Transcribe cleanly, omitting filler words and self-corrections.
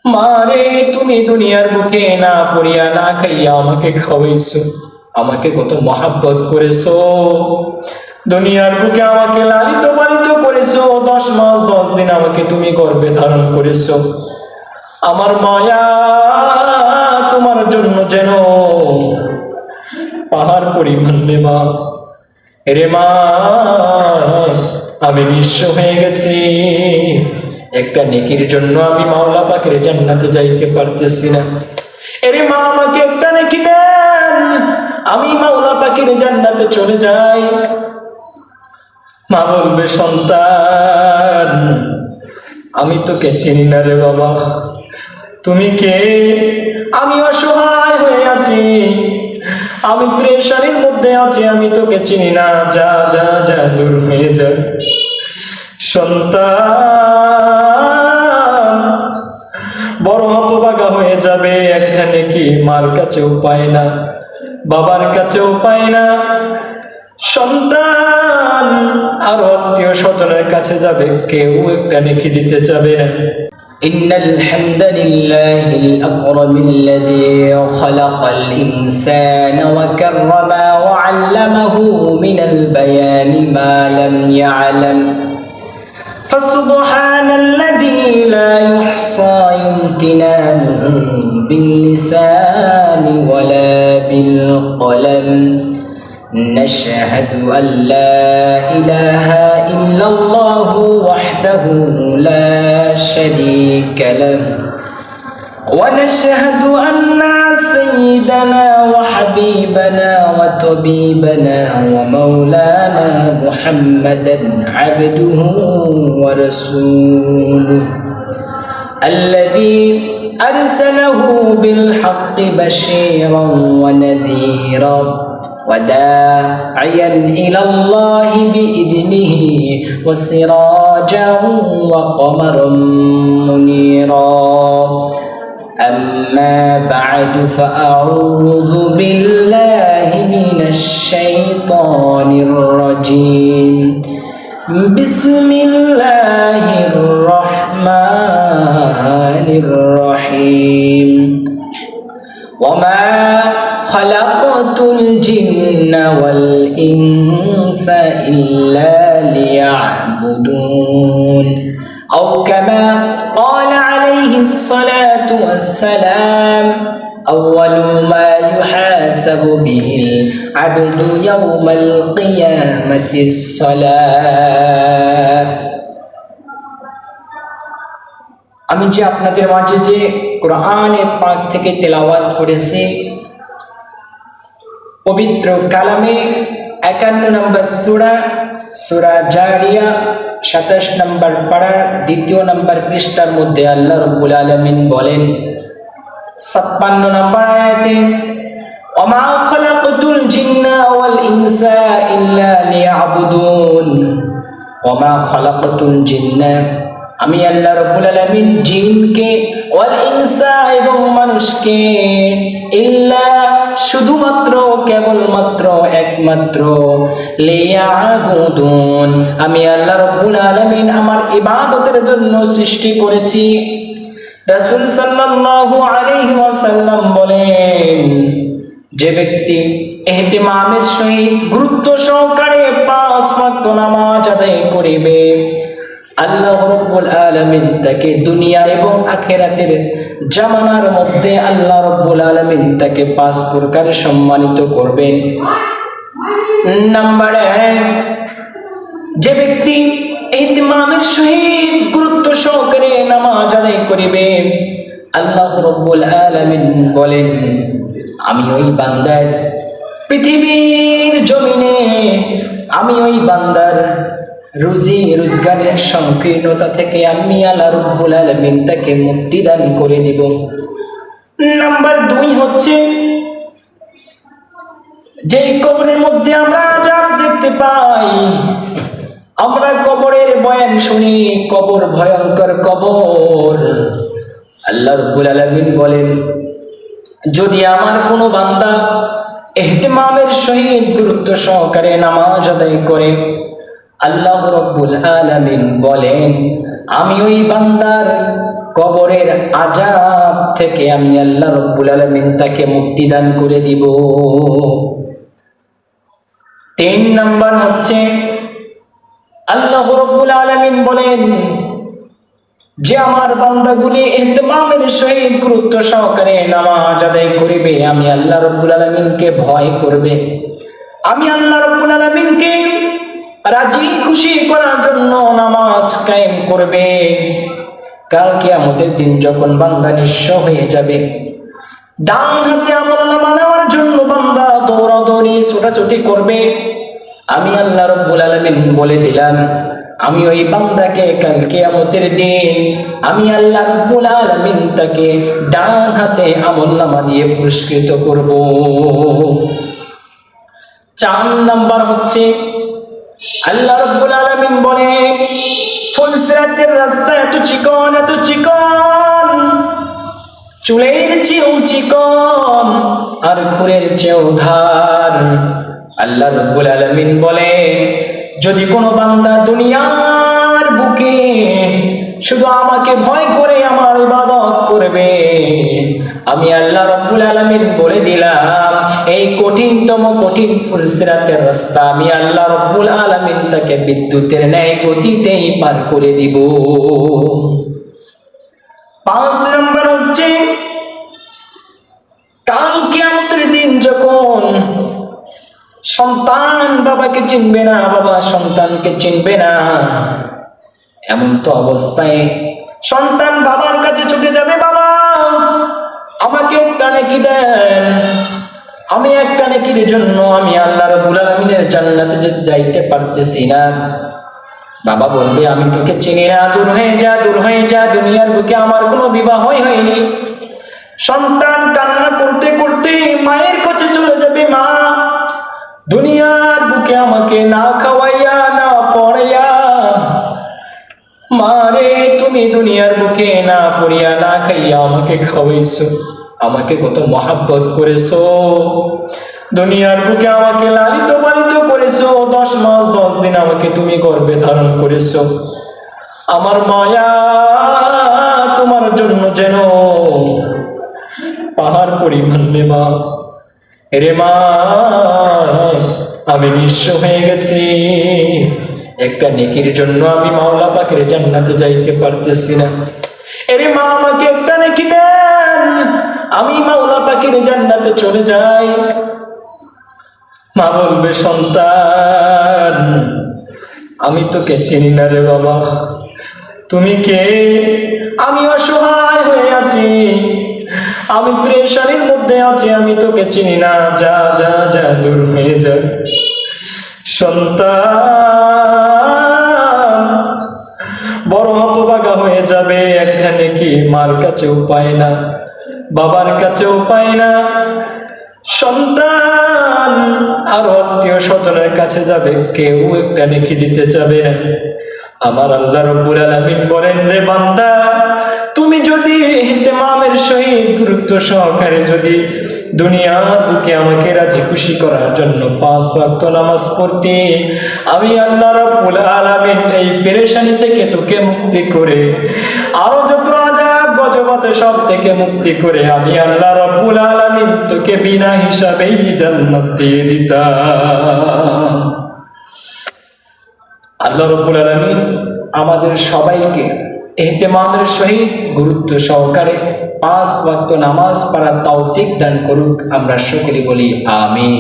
মারে, তুমি দুনিয়ার বুকে না পড়িয়া না খাইয়া আমাকে খাওয়াইছো, আমাকে কত মহাব্বত করেছো। দুনিয়ার বুকে আমাকে লালিত পালিত করেছো, 10 মাস 10 দিন আমাকে তুমি গর্ভে ধারণ করেছো। আমার মায়া তোমার জন্য যেন পাহাড় পরিমাণ রে মা। রে মা, আমি নিঃস্ব হয়ে গেছি। একটা নেকির জন্য আমি মাওলা পাকের জান্নাতে যাইতে পারতেছি না। এরে মা, আমাকে একটা নেকি দেন, আমি মাওলা পাকের জান্নাতে চলে যাই। মা বলবে, সন্তান, আমি তোকে চিনি না রে বাবা, তুমি কে? আমি অসহায় হয়ে আছি, আমি প্রেশারের মধ্যে আছি, আমি তোকে চিনি না। যা যা যা, দূর হয়ে যা। সন্তান বড় হতভাগা হয়ে যাবে, এখানে কি মার কাছেও পায় না, বাবার কাছেও পায় না। সন্তান আর আত্মীয় স্বজনের কাছে যাবে, কেউ একটা নেকি দিতে যাবে না। إن الحمد لله الأكرم الذي خلق الإنسان وكرمه وعلمه من البيان ما لم يعلم فسبحان الذي لا يحصى امتنانه باللسان ولا بالقلم نشهد أن لا إله إلا الله وحده لا شريك له ونشهد أن سيدنا وحبيبنا وطبيبنا ومولانا محمدا عبده ورسوله الذي أرسله بالحق بشيرا ونذيرا وداعيا إلى الله بإذنه وسراجا وقمرا منيرا أما بعد فأعوذ بالله من الشيطان الرجيم بسم الله الرحمن الرحيم وما خلقت الجن والإنس إلا ليعبدون أو كما قال عليه الصلاة والسلام أول ما يحاسب به العبد يوم القيامة الصلاة আমি যে আপনাদের মাঝে যে কোরআনের পাক থেকে তেলাওয়াত করেছি, পবিত্র কালামে 51 নম্বর সূরা, সূরা জারিয়া 27 নম্বর পারার 2 নম্বর পৃষ্ঠার মধ্যে আল্লাহ রাব্বুল আলামিন বলেন 56 নম্বর আয়াতে, ওমা খালাকতুল জিন্না ওয়াল ইনসা ইল্লা লিয়াবুদুন। ওমা খালাকতুল জিন্না, আমি আল্লাহ রাব্বুল আলামিন জিনকে, ওয়াল ইনসা এবং মানুষকে, ইল্লা শুধুমাত্র, কেবলমাত্র, একমাত্র, লিয়াবুদুন, আমি আল্লাহ রাব্বুল আলামিন আমার ইবাদতের জন্য সৃষ্টি করেছি। রাসূল সাল্লাল্লাহু আলাইহি ওয়াসাল্লাম বলেন, যে ব্যক্তি ইহতিমামের সহিত গুরুত্ব সহকারে 5 ওয়াক্ত নামাজ আদায় করিবে, আল্লাহ রাব্বুল আলামিন তাকে দুনিয়া এবং আখিরাতের জামানার মধ্যে আল্লাহ রাব্বুল আলামিন তাকে 5 প্রকার সম্মানিত করবেন। নাম্বার 1, যে ব্যক্তি ইহতিমামের সহিত গুরুত্ব সহকারে নামাজ আদায় করিবে, আল্লাহ রাব্বুল আলামিন বলেন, আমি ওই বান্দার পৃথিবীর জমিনে, আমি ওই বান্দার রুজি রোজগারের সংকীর্ণতা থেকে আমি আল্লাহ রাব্বুল আলামিন তাকে মুক্তি দান করে দিব। নাম্বার 2 হচ্ছে, যে কবরের মধ্যে আমরা আযাব দেখতে পাই, আমরা কবরের বয়ান শুনি, কবর ভয়ঙ্কর কবর। আল্লাহ রাব্বুল আলামিন বলেন, যদি আমার কোনো বান্দা ইহতিমামের সহিত গুরুত্ব সহকারে নামাজ আদায় করে, আল্লাহ রাব্বুল আলামিন বলেন, আমি ওই বান্দার কবরের আযাব থেকে আমি আল্লাহ রাব্বুল আলামিন তাকে মুক্তি দান করে দিব। 3 নাম্বার হচ্ছে আল্লাহ রাব্বুল আলামিন বলেন যে আমার বান্দাগুলি ইহতিমামের সহিত গুরুত্ব সহকারে নামাজ আদায় করবে, আমি আল্লাহ রাব্বুল আলামিনকে ভয় করবে, আমি আল্লাহ রাব্বুল আলামিনকে রাজি খুশি করার জন্য নামাজ কায়েম করবে, কাল কিয়ামতের দিন যখন বান্দা নিঃস্ব হয়ে যাবে, ডান হাতে আমলনামা নেওয়ার জন্য বান্দা দৌড়াদৌড়ি ছোটাছুটি করবে, আমি আল্লাহ রাব্বুল আলামিন বলে দিলাম আমি ওই বান্দাকে কাল কিয়ামতের দিন আমি আল্লাহ রাব্বুল আলামিন তাকে ডান হাতে আমলনামা দিয়ে পুরস্কৃত করব। 4 নাম্বার হচ্ছে আল্লাহ রাব্বুল আলামিন বলে ফুলসিরাতের রাস্তা এত চিকন, চুলের চেয়েও চিকন আর খুরের চেয়েও ধার। আল্লাহ রাব্বুল আলামিন বলে যদি কোনো বান্দা দুনিয়ার বুকে শুধু আমাকে ভয় করে আমার ইবাদত করবে, আমি আল্লাহ রাব্বুল আলামিন বলে দিলাম এই কঠিনতম কঠিন ফুলসিরাতের রাস্তা আমি আল্লাহ রাব্বুল আলামিন তাকে বিদ্যুতের ন্যায় গতিতেই পার করে দিব। 5 নাম্বার হচ্ছে কাল কিয়ামতের দিন যখন সন্তান বাবাকে চিনবে না, বাবা সন্তানকে চিনবে না, এমন তো অবস্থায় সন্তান বাবার কাছে ছুটে যাবে, বাবা আমাকে একটা নেকি দেন, আমি একটা নেকির জন্য আমি আল্লাহ রাব্বুল আলামিনের জান্নাতে যাইতে পারতেছি না। বাবা বলবে আমি তোকে চিনি না, দূর হয়ে যা, দুনিয়ার বুকে আমার কোনো বিবাহ হয়নি। সন্তান কান্না করতে করতে মায়ের কাছে চলে যাবে, মা দুনিয়ার বুকে আমাকে না খাওয়াইয়া না পড়াইয়া, মারে তুমি দুনিয়ার বুকে না পড়িয়া না খাইয়া আমাকে খাওয়াইছো, আমাকে কত মহাব্বত করেছো, দুনিয়ার বুকে আমাকে লালিত পালিত করেছো, 10 মাস 10 দিন আমাকে তুমি গর্ভে ধারণ করেছো, আমার মায়া তোমার জন্য যেন পাহাড় পরিমাণ রে মা, রে মা আমি নিঃস্ব হয়ে গেছি, একটা নেকির জন্য আমি মাওলা পাকের জান্নাতে যাইতে পারতেছি না, এরে মা আমাকে একটা নেকি দেন, আমি মাওলা পাকের জান্নাতে চলে যাই। মা বলবে সন্তান আমি তোকে চিনি না রে বাবা, তুমি কে, আমি অসহায় হয়ে আছি, আমি প্রেশারের মধ্যে আছি, আমি তোকে চিনি না, যা যা যা দূর হয়ে যা। সন্তান বড় হতভাগা হয়ে যাবে, এখানে কি মার কাছেও পায় না, বাবার কাছেও পায় না, সন্তান আর আত্মীয় স্বজনের কাছে যাবে, কেউ একটা নেকি দিতে যাবে না। আমার আল্লাহ রাব্বুল আলামিন বলেন রে বান্দা তুমি যদি ইহতিমামের সহিত গুরুত্ব সহকারে যদি দুনিয়ার বুকে আমাকে রাজি খুশি করার জন্য 5 ওয়াক্ত নামাজ পড়তে, আমি আল্লাহ রাব্বুল আলামিন এই পেরেশানি থেকে তোকে মুক্তি করে আরো যত আযাব গজব আছে সব থেকে মুক্তি করে আমি আল্লাহ রাব্বুল আলামিন তোকে বিনা হিসাবেই জান্নাত দিয়ে দিতাম। আল্লাহ রাব্বুল আলামিন আমাদের সবাইকে ইহতিমামের সহিত গুরুত্ব সহকারে 5 ওয়াক্ত নামাজ পড়ার তৌফিক দান করুক, আমরা সকলে বলি আমিন।